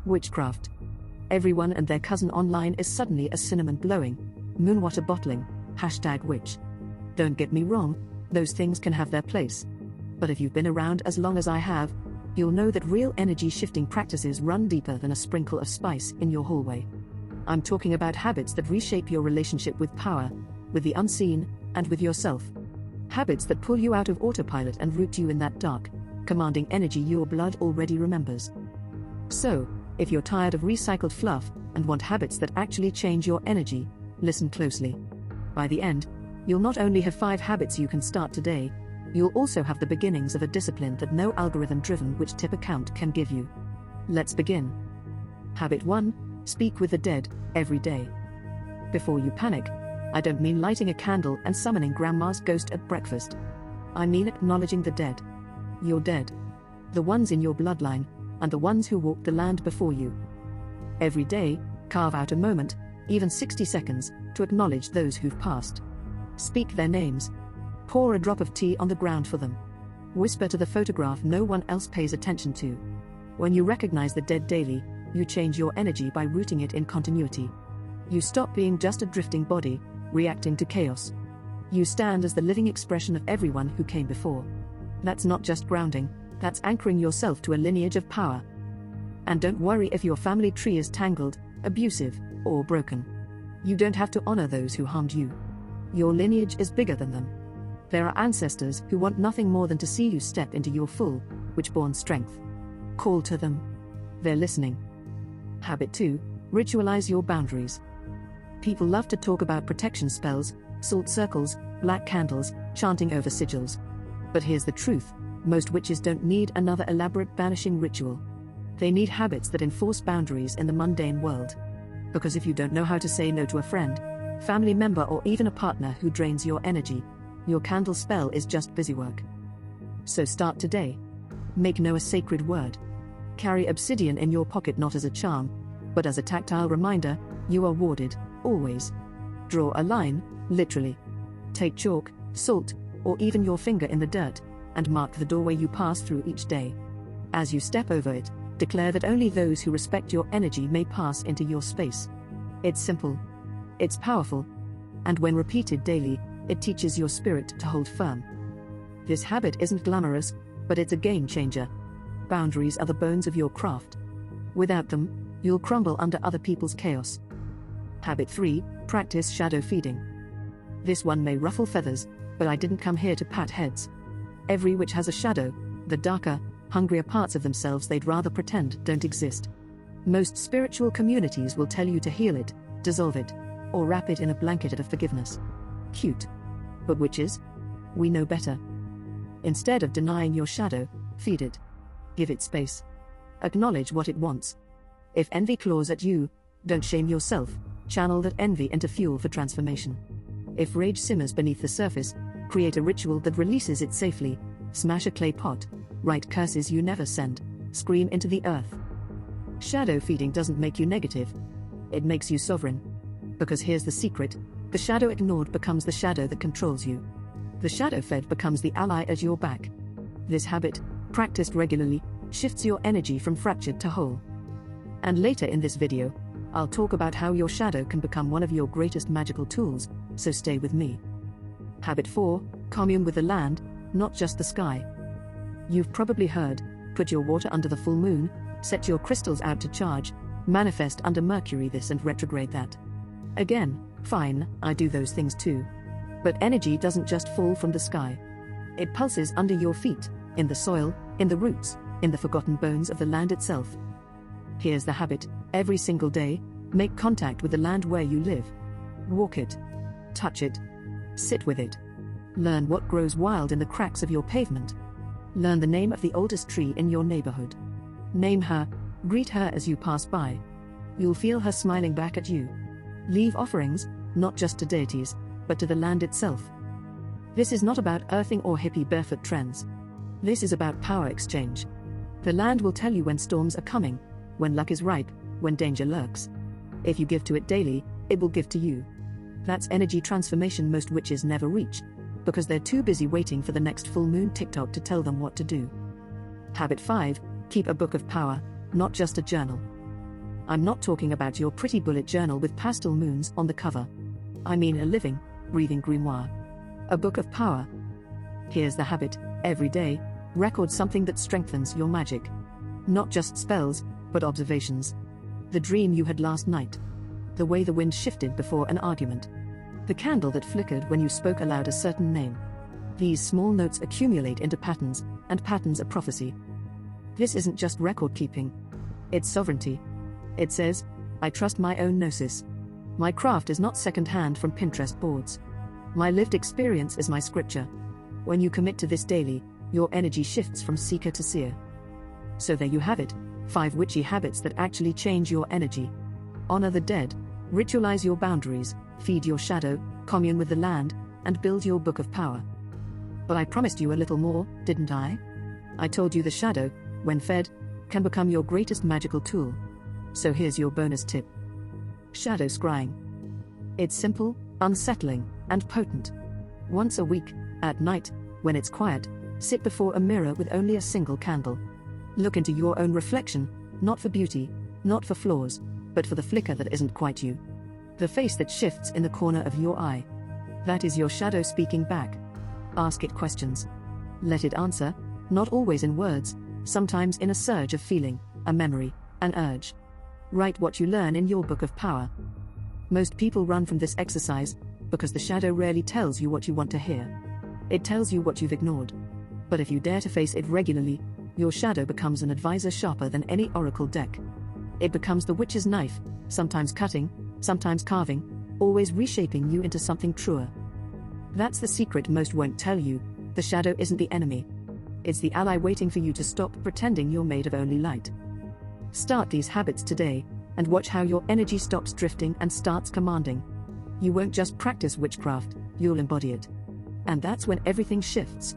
Witchcraft. Everyone and their cousin online is suddenly a cinnamon blowing, moonwater bottling, #witch. Don't get me wrong, those things can have their place. But if you've been around as long as I have, you'll know that real energy shifting practices run deeper than a sprinkle of spice in your hallway. I'm talking about habits that reshape your relationship with power, with the unseen, and with yourself. Habits that pull you out of autopilot and root you in that dark, commanding energy your blood already remembers. So, if you're tired of recycled fluff and want habits that actually change your energy, listen closely. By the end, you'll not only have 5 habits you can start today, you'll also have the beginnings of a discipline that no algorithm-driven witch tip account can give you. Let's begin. Habit 1: Speak with the dead, every day. Before you panic, I don't mean lighting a candle and summoning grandma's ghost at breakfast. I mean acknowledging the dead. Your dead. The ones in your bloodline, and the ones who walked the land before you. Every day, carve out a moment, even 60 seconds, to acknowledge those who've passed. Speak their names. Pour a drop of tea on the ground for them. Whisper to the photograph no one else pays attention to. When you recognize the dead daily, you change your energy by rooting it in continuity. You stop being just a drifting body, reacting to chaos. You stand as the living expression of everyone who came before. That's not just grounding, that's anchoring yourself to a lineage of power. And don't worry if your family tree is tangled, abusive, or broken. You don't have to honor those who harmed you. Your lineage is bigger than them. There are ancestors who want nothing more than to see you step into your full, witch-born strength. Call to them. They're listening. Habit 2: Ritualize your boundaries. People love to talk about protection spells, salt circles, black candles, chanting over sigils. But here's the truth: most witches don't need another elaborate banishing ritual. They need habits that enforce boundaries in the mundane world. Because if you don't know how to say no to a friend, family member, or even a partner who drains your energy, your candle spell is just busywork. So start today. Make no a sacred word. Carry obsidian in your pocket not as a charm, but as a tactile reminder, you are warded, always. Draw a line, literally. Take chalk, salt, or even your finger in the dirt, and mark the doorway you pass through each day. As you step over it, declare that only those who respect your energy may pass into your space. It's simple. It's powerful. And when repeated daily, it teaches your spirit to hold firm. This habit isn't glamorous, but it's a game changer. Boundaries are the bones of your craft. Without them, you'll crumble under other people's chaos. Habit 3: Practice shadow feeding. This one may ruffle feathers, but I didn't come here to pat heads. Every witch has a shadow, the darker, hungrier parts of themselves they'd rather pretend don't exist. Most spiritual communities will tell you to heal it, dissolve it, or wrap it in a blanket of forgiveness. Cute. But witches? We know better. Instead of denying your shadow, feed it. Give it space. Acknowledge what it wants. If envy claws at you, don't shame yourself, channel that envy into fuel for transformation. If rage simmers beneath the surface, create a ritual that releases it safely. Smash a clay pot, write curses you never send, scream into the earth. Shadow feeding doesn't make you negative. It makes you sovereign. Because here's the secret: the shadow ignored becomes the shadow that controls you. The shadow fed becomes the ally at your back. This habit, practiced regularly, shifts your energy from fractured to whole. And later in this video, I'll talk about how your shadow can become one of your greatest magical tools, so stay with me. Habit 4: Commune with the land, not just the sky. You've probably heard, put your water under the full moon, set your crystals out to charge, manifest under Mercury this and retrograde that. Again, fine, I do those things too. But energy doesn't just fall from the sky. It pulses under your feet, in the soil, in the roots, in the forgotten bones of the land itself. Here's the habit: every single day, make contact with the land where you live. Walk it. Touch it. Sit with it. Learn what grows wild in the cracks of your pavement. Learn the name of the oldest tree in your neighborhood. Name her, greet her as you pass by. You'll feel her smiling back at you. Leave offerings, not just to deities, but to the land itself. This is not about earthing or hippie barefoot trends. This is about power exchange. The land will tell you when storms are coming, when luck is ripe, when danger lurks. If you give to it daily, it will give to you. That's energy transformation most witches never reach, because they're too busy waiting for the next full moon TikTok to tell them what to do. Habit 5: Keep a book of power, not just a journal. I'm not talking about your pretty bullet journal with pastel moons on the cover. I mean a living, breathing grimoire. A book of power. Here's the habit: every day, record something that strengthens your magic. Not just spells, but observations. The dream you had last night. The way the wind shifted before an argument. The candle that flickered when you spoke aloud a certain name. These small notes accumulate into patterns, and patterns are prophecy. This isn't just record keeping. It's sovereignty. It says, I trust my own gnosis. My craft is not second-hand from Pinterest boards. My lived experience is my scripture. When you commit to this daily, your energy shifts from seeker to seer. So there you have it, 5 witchy habits that actually change your energy. Honor the dead, ritualize your boundaries, feed your shadow, commune with the land, and build your book of power. But I promised you a little more, didn't I? I told you the shadow, when fed, can become your greatest magical tool. So here's your bonus tip. Shadow scrying. It's simple, unsettling, and potent. Once a week, at night, when it's quiet, sit before a mirror with only a single candle. Look into your own reflection, not for beauty, not for flaws, but for the flicker that isn't quite you. The face that shifts in the corner of your eye. That is your shadow speaking back. Ask it questions. Let it answer, not always in words, sometimes in a surge of feeling, a memory, an urge. Write what you learn in your book of power. Most people run from this exercise, because the shadow rarely tells you what you want to hear. It tells you what you've ignored. But if you dare to face it regularly, your shadow becomes an advisor sharper than any oracle deck. It becomes the witch's knife, sometimes cutting, sometimes carving, always reshaping you into something truer. That's the secret most won't tell you: the shadow isn't the enemy. It's the ally waiting for you to stop pretending you're made of only light. Start these habits today, and watch how your energy stops drifting and starts commanding. You won't just practice witchcraft, you'll embody it. And that's when everything shifts.